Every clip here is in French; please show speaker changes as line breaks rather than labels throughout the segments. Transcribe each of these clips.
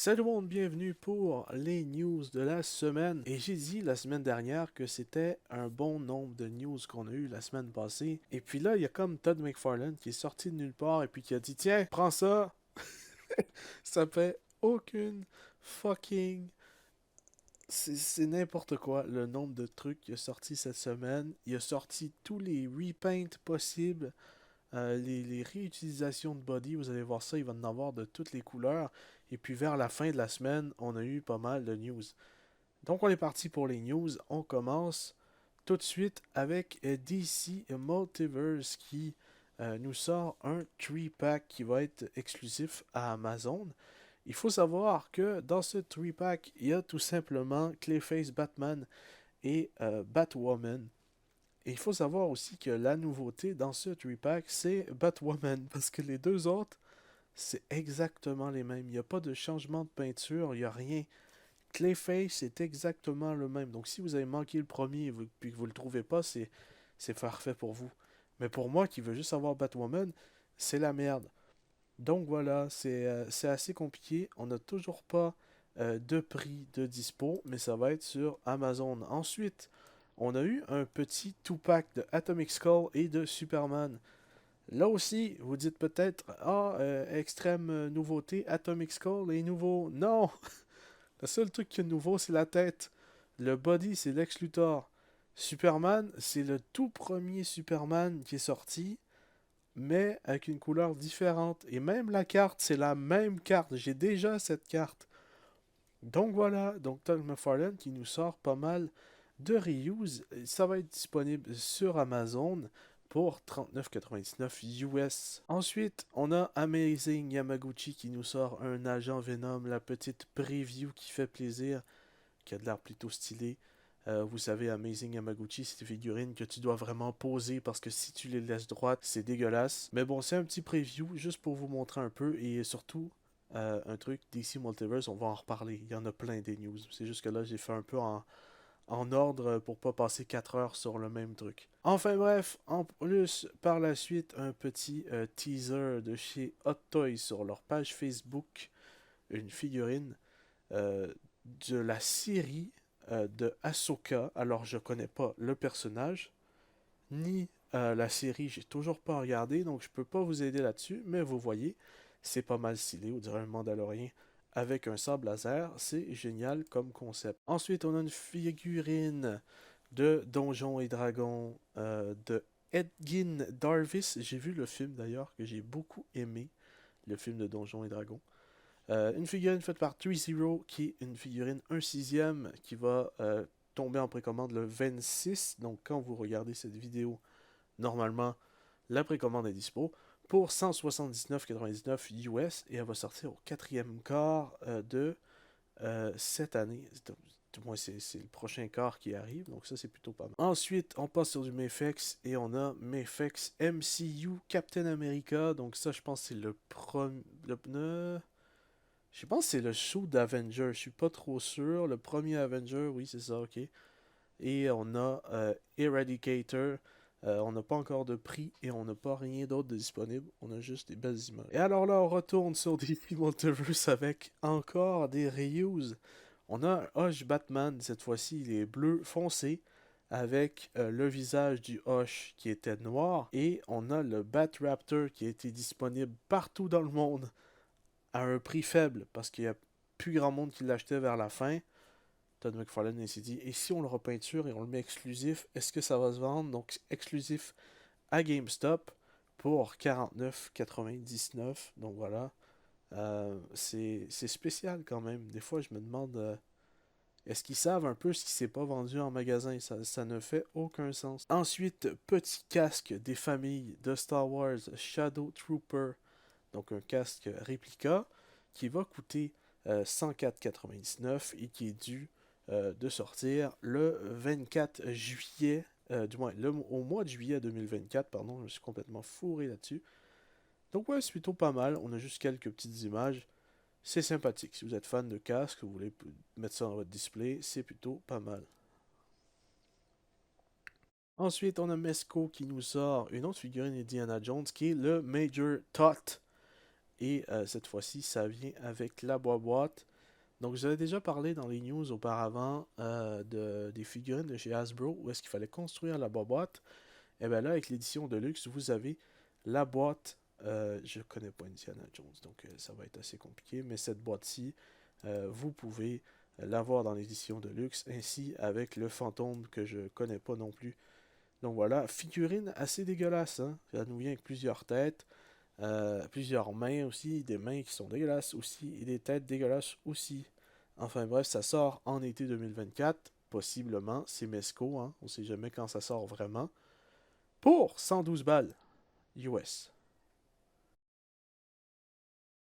Salut tout le monde, bienvenue pour les news de la semaine. Et j'ai dit la semaine dernière que c'était un bon nombre de news qu'on a eu la semaine passée. Et puis là, il y a comme Todd McFarlane qui est sorti de nulle part et puis qui a dit tiens, prends ça. Ça fait aucune fucking. C'est n'importe quoi le nombre de trucs qu'il a sorti cette semaine. Il a sorti tous les repaints possibles. Les réutilisations de body, vous allez voir ça, il va en avoir de toutes les couleurs. Et puis vers la fin de la semaine, on a eu pas mal de news. Donc on est parti pour les news. On commence tout de suite avec DC Multiverse qui nous sort un 3-pack qui va être exclusif à Amazon. Il faut savoir que dans ce 3-pack, il y a tout simplement Clayface Batman et Batwoman. Et il faut savoir aussi que la nouveauté dans ce 3-pack, c'est Batwoman. Parce que les deux autres, c'est exactement les mêmes. Il n'y a pas de changement de peinture, il n'y a rien. Clayface est exactement le même. Donc si vous avez manqué le premier et puis que vous ne le trouvez pas, c'est parfait pour vous. Mais pour moi qui veux juste avoir Batwoman, c'est la merde. Donc voilà, c'est assez compliqué. On n'a toujours pas de prix de dispo, mais ça va être sur Amazon. Ensuite, on a eu un petit 2-pack de Atomic Skull et de Superman. Là aussi, vous dites peut-être, ah, extrême nouveauté, Atomic Skull est nouveau. Non! Le seul truc qui est nouveau, c'est la tête. Le body, c'est Lex Luthor. Superman, c'est le tout premier Superman qui est sorti, mais avec une couleur différente. Et même la carte, c'est la même carte. J'ai déjà cette carte. Donc voilà, donc Todd McFarlane qui nous sort pas mal de reuse. Ça va être disponible sur Amazon pour 39,99 US. Ensuite, on a Amazing Yamaguchi qui nous sort un agent Venom, la petite preview qui fait plaisir, qui a de l'air plutôt stylé. Vous savez, Amazing Yamaguchi, c'est des figurines que tu dois vraiment poser parce que si tu les laisses droites, c'est dégueulasse. Mais bon, c'est un petit preview juste pour vous montrer un peu et surtout un truc, DC Multiverse, on va en reparler. Il y en a plein des news. C'est juste que là, j'ai fait un peu en ordre pour pas passer 4 heures sur le même truc. Enfin bref, en plus, par la suite, un petit teaser de chez Hot Toys sur leur page Facebook, une figurine euh, de la série de Ahsoka. Alors, je connais pas le personnage, ni la série, j'ai toujours pas regardé, donc je peux pas vous aider là-dessus, mais vous voyez, c'est pas mal stylé, on dirait un Mandalorien avec un sable laser, c'est génial comme concept. Ensuite, on a une figurine de Donjons et Dragons de Edgin Darvis. J'ai vu le film d'ailleurs, que j'ai beaucoup aimé, le film de Donjons et Dragons. Une figurine faite par 3-0, qui est une figurine 1/6 qui va tomber en précommande le 26. Donc quand vous regardez cette vidéo, normalement, la précommande est dispo pour 179,99 US et elle va sortir au quatrième quart de cette année. Du moins, c'est le prochain quart qui arrive, donc ça, c'est plutôt pas mal. Ensuite, on passe sur du Mephex et on a Mephex MCU Captain America. Donc ça, je pense que c'est le premier... Je pense que c'est le show d'Avenger, je suis pas trop sûr. Le premier Avenger, oui, c'est ça, ok. Et on a Eradicator. On n'a pas encore de prix et on n'a pas rien d'autre de disponible. On a juste des belles images. Et alors là, on retourne sur DC Multiverse avec encore des reuses. On a un Hush Batman, cette fois-ci, il est bleu foncé avec le visage du Hush qui était noir. Et on a le Bat Raptor qui a été disponible partout dans le monde à un prix faible parce qu'il y a plus grand monde qui l'achetait vers la fin. Todd McFarlane s'est dit, et si on le repeinture et on le met exclusif, est-ce que ça va se vendre? Donc exclusif à GameStop pour 49,99. Donc voilà. C'est spécial quand même. Des fois, je me demande, est-ce qu'ils savent un peu ce qui s'est pas vendu en magasin? Ça ne fait aucun sens. Ensuite, petit casque des familles de Star Wars Shadow Trooper. Donc un casque réplica qui va coûter 104,99 et qui est dû de sortir le 24 juillet, du moins au mois de juillet 2024, pardon, je me suis complètement fourré là-dessus. Donc ouais, c'est plutôt pas mal, on a juste quelques petites images, c'est sympathique. Si vous êtes fan de casque, vous voulez mettre ça dans votre display, c'est plutôt pas mal. Ensuite, on a Mesco qui nous sort une autre figurine Indiana Jones qui est le Major Tot. Et cette fois-ci, ça vient avec la boîte Donc, je vous avais déjà parlé dans les news auparavant des figurines de chez Hasbro où est-ce qu'il fallait construire la boîte. Et bien là, avec l'édition de luxe, vous avez la boîte. Je connais pas Indiana Jones, donc ça va être assez compliqué, mais cette boîte-ci, vous pouvez l'avoir dans l'édition de luxe, ainsi avec le fantôme que je connais pas non plus. Donc voilà, figurine assez dégueulasse, hein? Ça nous vient avec plusieurs têtes, plusieurs mains aussi, des mains qui sont dégueulasses aussi, et des têtes dégueulasses aussi. Enfin bref, ça sort en été 2024, possiblement, c'est Mesco, hein? On sait jamais quand ça sort vraiment, pour 112 balles US.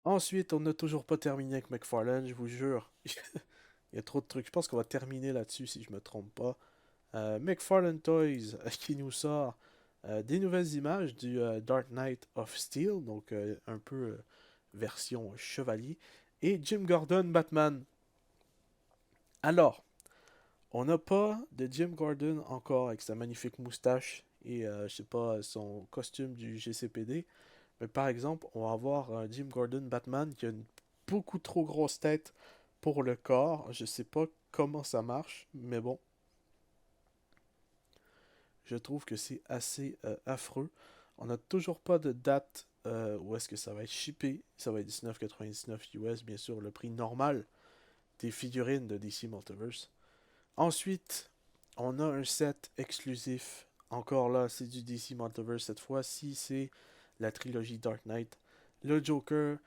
Ensuite, on n'a toujours pas terminé avec McFarlane, je vous jure. Il y a trop de trucs. Je pense qu'on va terminer là-dessus si je me trompe pas. McFarlane Toys qui nous sort des nouvelles images du Dark Knight of Steel, donc un peu version chevalier, et Jim Gordon Batman. Alors, on n'a pas de Jim Gordon encore avec sa magnifique moustache et je sais pas son costume du GCPD, mais par exemple, on va avoir un Jim Gordon Batman qui a une beaucoup trop grosse tête pour le corps. Je sais pas comment ça marche, mais bon, je trouve que c'est assez affreux. On n'a toujours pas de date où est-ce que ça va être shippé. Ça va être 19,99 US, bien sûr, le prix normal des figurines de DC Multiverse. Ensuite, on a un set exclusif. Encore là, c'est du DC Multiverse cette fois-ci. C'est la trilogie Dark Knight. Le Joker,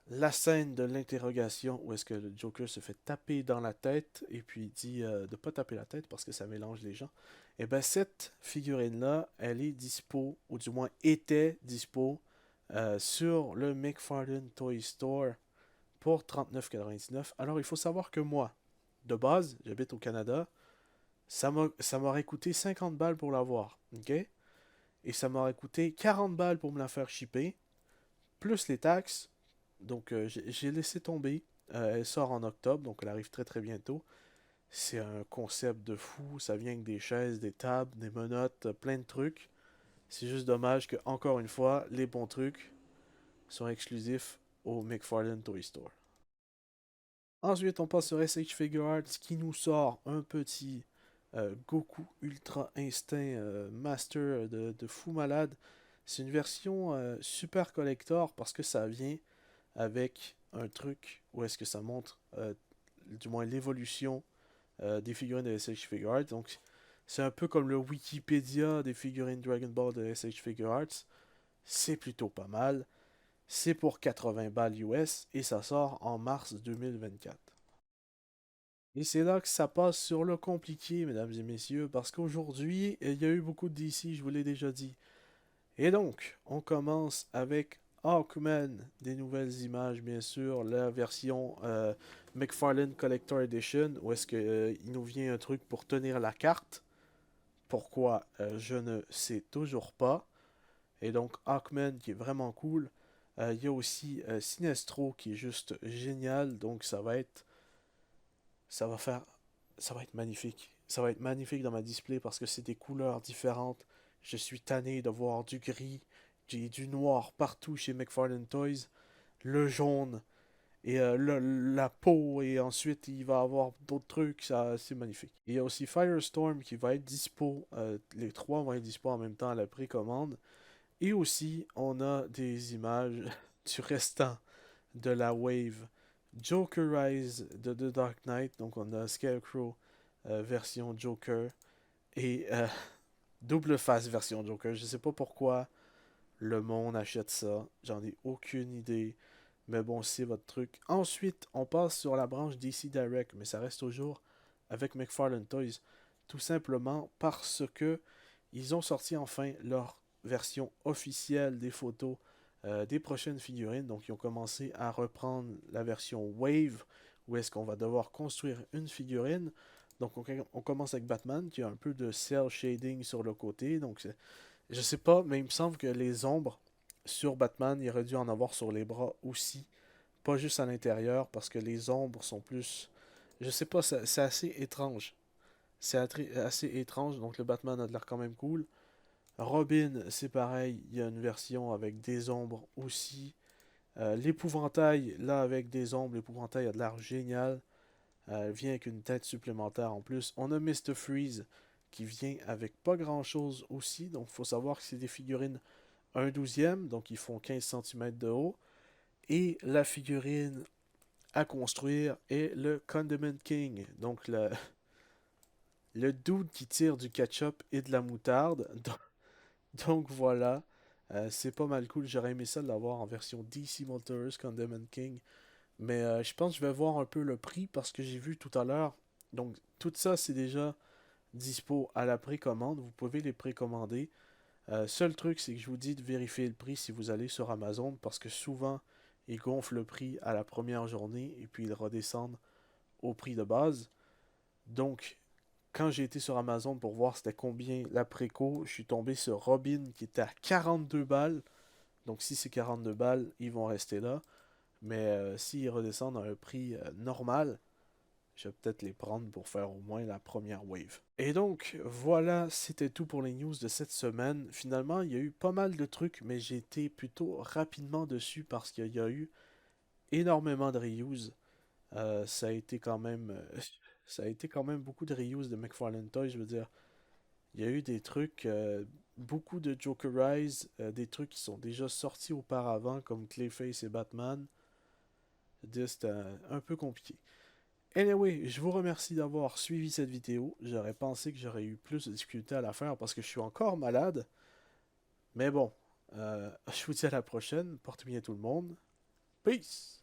la scène de l'interrogation où est-ce que le Joker se fait taper dans la tête et puis dit de ne pas taper la tête parce que ça mélange les gens. Et bien cette figurine-là, elle est dispo, ou du moins était dispo, sur le McFarlane Toy Store pour 39,99. Alors il faut savoir que moi, de base, j'habite au Canada, ça m'aurait coûté 50 balles pour l'avoir, ok? Et ça m'aurait coûté 40 balles pour me la faire shipper, plus les taxes. Donc j'ai laissé tomber. Elle sort en octobre, donc elle arrive très très bientôt. C'est un concept de fou. Ça vient avec des chaises, des tables, des menottes, plein de trucs. C'est juste dommage que, encore une fois, les bons trucs sont exclusifs au McFarlane Toy Store. Ensuite, on passe sur SH Figure Arts qui nous sort un petit Goku Ultra Instinct Master de fou malade. C'est une version super collector parce que ça vient avec un truc où est-ce que ça montre du moins l'évolution des figurines de SH Figure Arts. Donc c'est un peu comme le Wikipédia des figurines Dragon Ball de SH Figure Arts. C'est plutôt pas mal. C'est pour 80 balles US et ça sort en mars 2024. Et c'est là que ça passe sur le compliqué, mesdames et messieurs, parce qu'aujourd'hui, il y a eu beaucoup de DC, je vous l'ai déjà dit. Et donc, on commence avec Hawkman, des nouvelles images, bien sûr, la version McFarlane Collector Edition, où est-ce qu'il nous vient un truc pour tenir la carte. Pourquoi je ne sais toujours pas. Et donc, Hawkman qui est vraiment cool. Il y a aussi Sinestro qui est juste génial, donc ça va faire, ça va être magnifique. Ça va être magnifique dans ma display parce que c'est des couleurs différentes. Je suis tanné de voir du gris, du noir partout chez McFarlane Toys, le jaune et la peau et ensuite il va avoir d'autres trucs, ça c'est magnifique. Il y a aussi Firestorm qui va être dispo, les trois vont être dispo en même temps à la précommande. Et aussi on a des images du restant de la wave Joker Rise de The Dark Knight. Donc on a Scarecrow version Joker et double face version Joker. Je sais pas pourquoi le monde achète ça. J'en ai aucune idée. Mais bon, c'est votre truc. Ensuite, on passe sur la branche DC Direct, mais ça reste toujours avec McFarlane Toys. Tout simplement parce que ils ont sorti enfin leur version officielle des photos des prochaines figurines. Donc, ils ont commencé à reprendre la version Wave, où est-ce qu'on va devoir construire une figurine. Donc, on commence avec Batman, qui a un peu de cel shading sur le côté. Donc, je sais pas, mais il me semble que les ombres sur Batman, il aurait dû en avoir sur les bras aussi. Pas juste à l'intérieur, parce que les ombres sont plus... Je sais pas, c'est assez étrange. C'est assez étrange, donc le Batman a de l'air quand même cool. Robin, c'est pareil, il y a une version avec des ombres aussi. L'épouvantail, là avec des ombres, l'épouvantail a de l'air génial. Elle vient avec une tête supplémentaire en plus. On a Mr. Freeze qui vient avec pas grand chose aussi. Donc il faut savoir que c'est des figurines 1/12, donc ils font 15 cm de haut. Et la figurine à construire est le Condiment King. Donc le dude qui tire du ketchup et de la moutarde. Donc voilà. C'est pas mal cool. J'aurais aimé ça de l'avoir en version DC Motors Condiment King. Mais je pense que je vais voir un peu le prix parce que j'ai vu tout à l'heure. Donc tout ça c'est déjà dispo à la précommande. Vous pouvez les précommander. Seul truc c'est que je vous dis de vérifier le prix si vous allez sur Amazon parce que souvent ils gonflent le prix à la première journée et puis ils redescendent au prix de base. Donc quand j'ai été sur Amazon pour voir c'était combien la préco, je suis tombé sur Robin qui était à 42 balles. Donc si c'est 42 balles, ils vont rester là. Mais s'ils redescendent à un prix normal, je vais peut-être les prendre pour faire au moins la première wave. Et donc, voilà, c'était tout pour les news de cette semaine. Finalement, il y a eu pas mal de trucs, mais j'ai été plutôt rapidement dessus parce qu'il y a eu énormément de reuse. Ça a été quand même... ça a été quand même beaucoup de reuse de McFarlane Toys, je veux dire. Il y a eu des trucs... beaucoup de Jokerize, des trucs qui sont déjà sortis auparavant, comme Clayface et Batman. C'était un peu compliqué. Anyway, je vous remercie d'avoir suivi cette vidéo. J'aurais pensé que j'aurais eu plus de difficultés à la faire parce que je suis encore malade. Mais bon, je vous dis à la prochaine. Portez bien tout le monde. Peace!